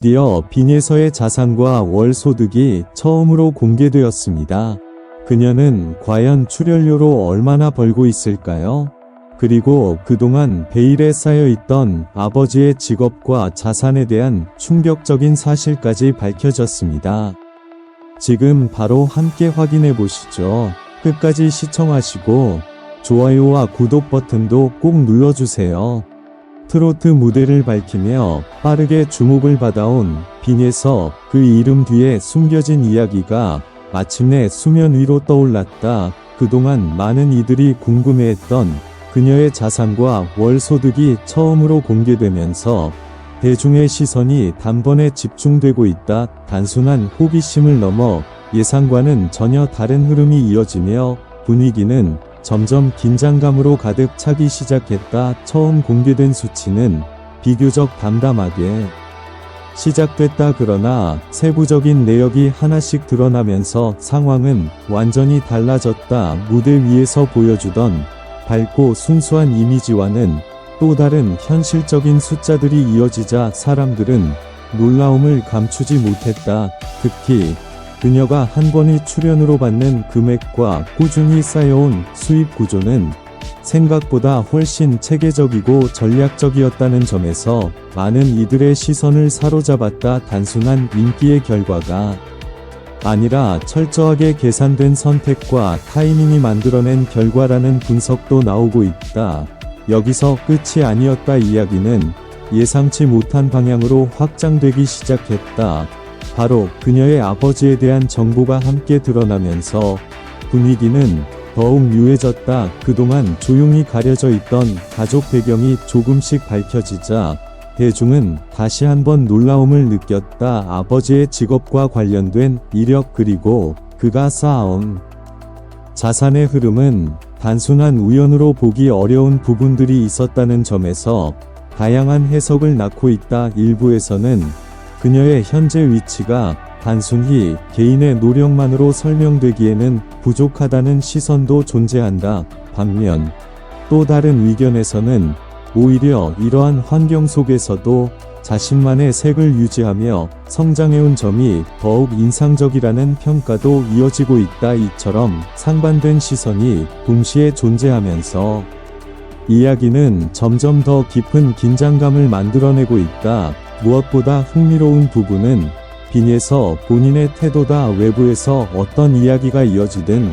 드디어 빈예서의 자산과 월 소득이 처음으로 공개되었습니다. 그녀는 과연 출연료로 얼마나 벌고 있을까요? 그리고 그동안 베일에 쌓여있던 아버지의 직업과 자산에 대한 충격적인 사실까지 밝혀졌습니다. 지금 바로 함께 확인해 보시죠. 끝까지 시청하시고 좋아요와 구독 버튼도 꼭 눌러주세요. 트로트 무대를 밝히며 빠르게 주목을 받아온 빈예서, 그 이름 뒤에 숨겨진 이야기가 마침내 수면 위로 떠올랐다. 그동안 많은 이들이 궁금해했던 그녀의 자산과 월 소득이 처음으로 공개되면서 대중의 시선이 단번에 집중되고 있다. 단순한 호기심을 넘어 예상과는 전혀 다른 흐름이 이어지며 분위기는 점점 긴장감으로 가득 차기 시작했다. 처음 공개된 수치는 비교적 담담하게 시작됐다. 그러나 세부적인 내역이 하나씩 드러나면서 상황은 완전히 달라졌다. 무대 위에서 보여주던 밝고 순수한 이미지와는 또 다른 현실적인 숫자들이 이어지자 사람들은 놀라움을 감추지 못했다. 특히 그녀가 한 번의 출연으로 받는 금액과 꾸준히 쌓여온 수입 구조는 생각보다 훨씬 체계적이고 전략적이었다는 점에서 많은 이들의 시선을 사로잡았다. 단순한 인기의 결과가 아니라 철저하게 계산된 선택과 타이밍이 만들어낸 결과라는 분석도 나오고 있다. 여기서 끝이 아니었다. 이야기는 예상치 못한 방향으로 확장되기 시작했다. 바로 그녀의 아버지에 대한 정보가 함께 드러나면서 분위기는 더욱 묘해졌다. 그동안 조용히 가려져 있던 가족 배경이 조금씩 밝혀지자 대중은 다시 한번 놀라움을 느꼈다. 아버지의 직업과 관련된 이력, 그리고 그가 쌓아온 자산의 흐름은 단순한 우연으로 보기 어려운 부분들이 있었다는 점에서 다양한 해석을 낳고 있다. 일부에서는 그녀의 현재 위치가 단순히 개인의 노력만으로 설명되기에는 부족하다는 시선도 존재한다. 반면 또 다른 의견에서는 오히려 이러한 환경 속에서도 자신만의 색을 유지하며 성장해온 점이 더욱 인상적이라는 평가도 이어지고 있다. 이처럼 상반된 시선이 동시에 존재하면서 이야기는 점점 더 깊은 긴장감을 만들어내고 있다. 무엇보다 흥미로운 부분은 빈예서 본인의 태도다. 외부에서 어떤 이야기가 이어지든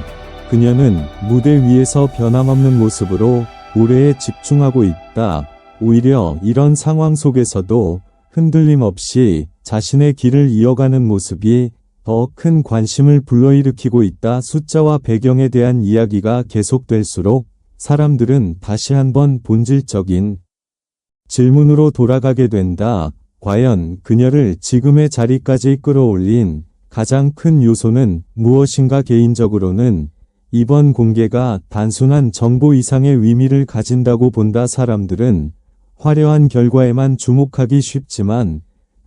그녀는 무대 위에서 변함없는 모습으로 노래에 집중하고 있다. 오히려 이런 상황 속에서도 흔들림 없이 자신의 길을 이어가는 모습이 더 큰 관심을 불러일으키고 있다. 숫자와 배경에 대한 이야기가 계속될수록 사람들은 다시 한번 본질적인 질문으로 돌아가게 된다. 과연 그녀를 지금의 자리까지 끌어올린 가장 큰 요소는 무엇인가? 개인적으로는 이번 공개가 단순한 정보 이상의 의미를 가진다고 본다. 사람들은 화려한 결과에만 주목하기 쉽지만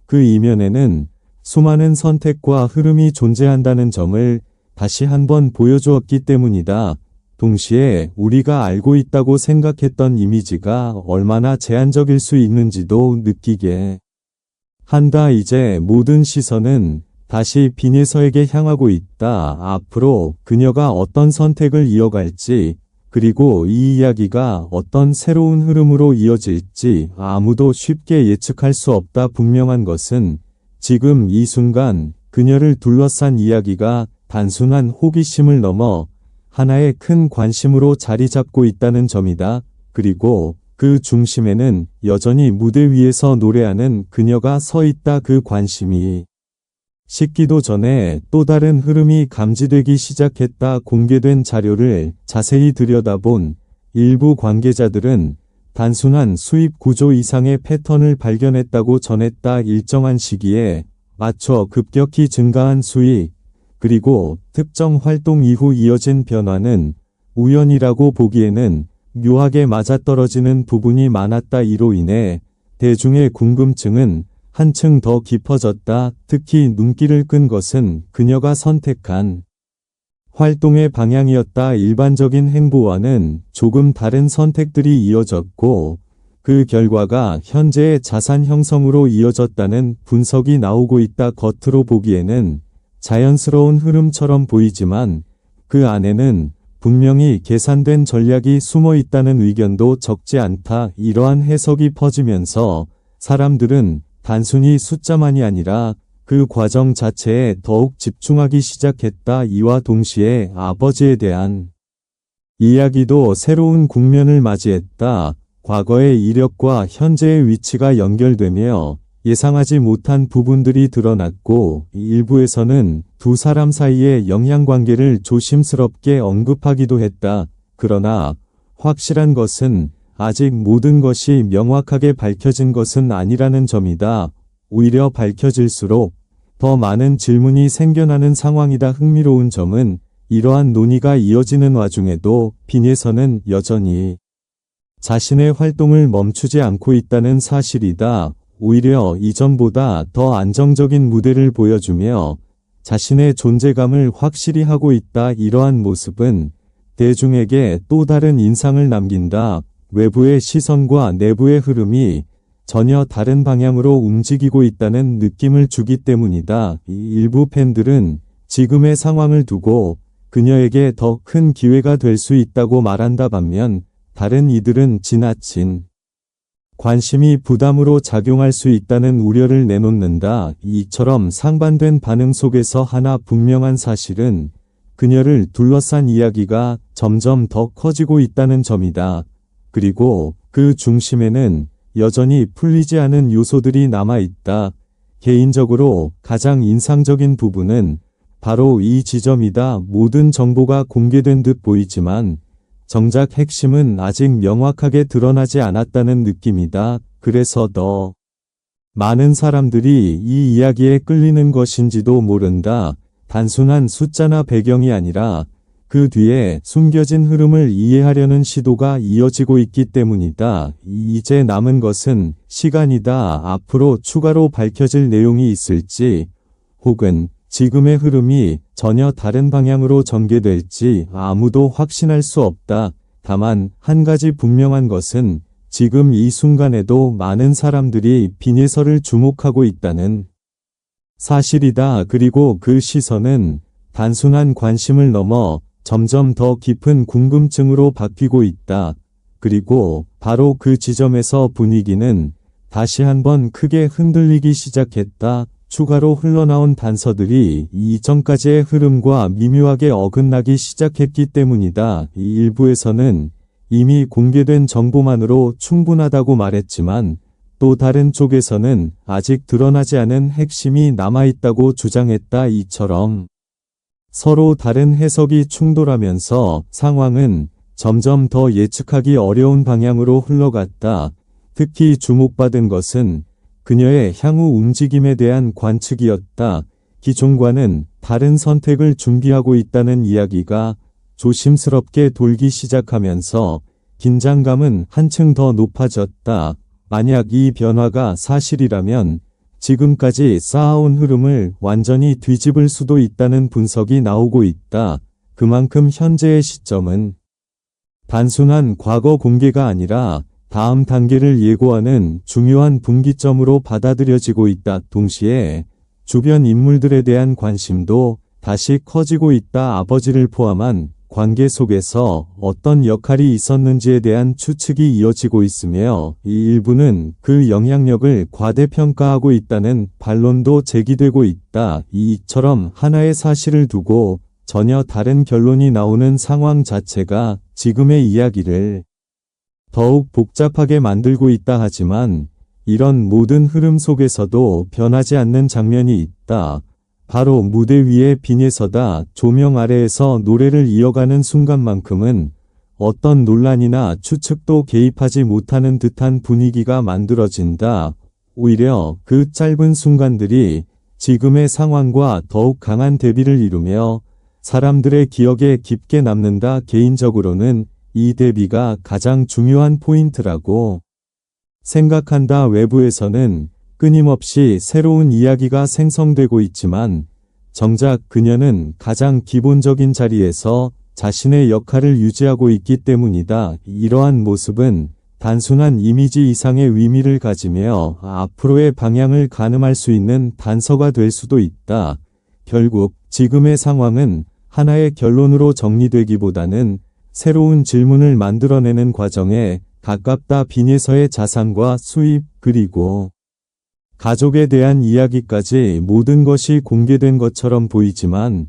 그 이면에는 수많은 선택과 흐름이 존재한다는 점을 다시 한번 보여주었기 때문이다. 동시에 우리가 알고 있다고 생각했던 이미지가 얼마나 제한적일 수 있는지도 느끼게 한다. 이제 모든 시선은 다시 빈예서에게 향하고 있다. 앞으로 그녀가 어떤 선택을 이어갈지, 그리고 이 이야기가 어떤 새로운 흐름으로 이어질지 아무도 쉽게 예측할 수 없다. 분명한 것은 지금 이 순간 그녀를 둘러싼 이야기가 단순한 호기심을 넘어 하나의 큰 관심으로 자리 잡고 있다는 점이다. 그리고 그 중심에는 여전히 무대 위에서 노래하는 그녀가 서 있다. 그 관심이 식기도 전에 또 다른 흐름이 감지되기 시작했다. 공개된 자료를 자세히 들여다본 일부 관계자들은 단순한 수입 구조 이상의 패턴을 발견했다고 전했다. 일정한 시기에 맞춰 급격히 증가한 수익, 그리고 특정 활동 이후 이어진 변화는 우연이라고 보기에는 묘하게 맞아떨어지는 부분이 많았다. 이로 인해 대중의 궁금증은 한층 더 깊어졌다. 특히 눈길을 끈 것은 그녀가 선택한 활동의 방향이었다. 일반적인 행보와는 조금 다른 선택들이 이어졌고 그 결과가 현재의 자산 형성으로 이어졌다는 분석이 나오고 있다. 겉으로 보기에는 자연스러운 흐름처럼 보이지만 그 안에는 분명히 계산된 전략이 숨어 있다는 의견도 적지 않다. 이러한 해석이 퍼지면서 사람들은 단순히 숫자만이 아니라 그 과정 자체에 더욱 집중하기 시작했다. 이와 동시에 아버지에 대한 이야기도 새로운 국면을 맞이했다. 과거의 이력과 현재의 위치가 연결되며 예상하지 못한 부분들이 드러났고 일부에서는 두 사람 사이의 영향관계를 조심스럽게 언급하기도 했다. 그러나 확실한 것은 아직 모든 것이 명확하게 밝혀진 것은 아니라는 점이다. 오히려 밝혀질수록 더 많은 질문이 생겨나는 상황이다. 흥미로운 점은 이러한 논의가 이어지는 와중에도 빈에서는 여전히 자신의 활동을 멈추지 않고 있다는 사실이다. 오히려 이전보다 더 안정적인 무대를 보여주며 자신의 존재감을 확실히 하고 있다. 이러한 모습은 대중에게 또 다른 인상을 남긴다. 외부의 시선과 내부의 흐름이 전혀 다른 방향으로 움직이고 있다는 느낌을 주기 때문이다. 일부 팬들은 지금의 상황을 두고 그녀에게 더 큰 기회가 될 수 있다고 말한다. 반면 다른 이들은 지나친 관심이 부담으로 작용할 수 있다는 우려를 내놓는다. 이처럼 상반된 반응 속에서 하나 분명한 사실은 그녀를 둘러싼 이야기가 점점 더 커지고 있다는 점이다. 그리고 그 중심에는 여전히 풀리지 않은 요소들이 남아있다. 개인적으로 가장 인상적인 부분은 바로 이 지점이다. 모든 정보가 공개된 듯 보이지만 정작 핵심은 아직 명확하게 드러나지 않았다는 느낌이다. 그래서 더 많은 사람들이 이 이야기에 끌리는 것인지도 모른다. 단순한 숫자나 배경이 아니라 그 뒤에 숨겨진 흐름을 이해하려는 시도가 이어지고 있기 때문이다. 이제 남은 것은 시간이다. 앞으로 추가로 밝혀질 내용이 있을지 혹은 지금의 흐름이 전혀 다른 방향으로 전개될지 아무도 확신할 수 없다. 다만 한 가지 분명한 것은 지금 이 순간에도 많은 사람들이 빈에서를 주목하고 있다는 사실이다. 그리고 그 시선은 단순한 관심을 넘어 점점 더 깊은 궁금증으로 바뀌고 있다. 그리고 바로 그 지점에서 분위기는 다시 한번 크게 흔들리기 시작했다. 추가로 흘러나온 단서들이 이전까지의 흐름과 미묘하게 어긋나기 시작했기 때문이다. 이 일부에서는 이미 공개된 정보만으로 충분하다고 말했지만 또 다른 쪽에서는 아직 드러나지 않은 핵심이 남아있다고 주장했다. 이처럼 서로 다른 해석이 충돌하면서 상황은 점점 더 예측하기 어려운 방향으로 흘러갔다. 특히 주목받은 것은 그녀의 향후 움직임에 대한 관측이었다. 기존과는 다른 선택을 준비하고 있다는 이야기가 조심스럽게 돌기 시작하면서 긴장감은 한층 더 높아졌다. 만약 이 변화가 사실이라면 지금까지 쌓아온 흐름을 완전히 뒤집을 수도 있다는 분석이 나오고 있다. 그만큼 현재의 시점은 단순한 과거 공개가 아니라 다음 단계를 예고하는 중요한 분기점으로 받아들여지고 있다. 동시에 주변 인물들에 대한 관심도 다시 커지고 있다. 아버지를 포함한 관계 속에서 어떤 역할이 있었는지에 대한 추측이 이어지고 있으며 이 일부는 그 영향력을 과대평가하고 있다는 반론도 제기되고 있다. 이처럼 하나의 사실을 두고 전혀 다른 결론이 나오는 상황 자체가 지금의 이야기를 더욱 복잡하게 만들고 있다. 하지만 이런 모든 흐름 속에서도 변하지 않는 장면이 있다. 바로 무대 위에 빈에서다. 조명 아래에서 노래를 이어가는 순간만큼은 어떤 논란이나 추측도 개입하지 못하는 듯한 분위기가 만들어진다. 오히려 그 짧은 순간들이 지금의 상황과 더욱 강한 대비를 이루며 사람들의 기억에 깊게 남는다. 개인적으로는 이 대비가 가장 중요한 포인트라고 생각한다. 외부에서는 끊임없이 새로운 이야기가 생성되고 있지만 정작 그녀는 가장 기본적인 자리에서 자신의 역할을 유지하고 있기 때문이다. 이러한 모습은 단순한 이미지 이상의 의미를 가지며 앞으로의 방향을 가늠할 수 있는 단서가 될 수도 있다. 결국 지금의 상황은 하나의 결론으로 정리되기보다는 새로운 질문을 만들어내는 과정에 가깝다. 빈에서의 자산과 수입, 그리고 가족에 대한 이야기까지 모든 것이 공개된 것처럼 보이지만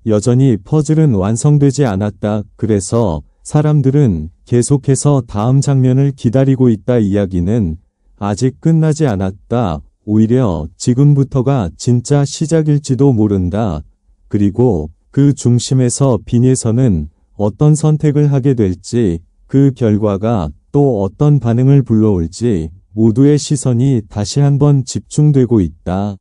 여전히 퍼즐은 완성되지 않았다. 그래서 사람들은 계속해서 다음 장면을 기다리고 있다. 이야기는 아직 끝나지 않았다. 오히려 지금부터가 진짜 시작일지도 모른다. 그리고 그 중심에서 빈에서는 어떤 선택을 하게 될지, 그 결과가 또 어떤 반응을 불러올지 모두의 시선이 다시 한번 집중되고 있다.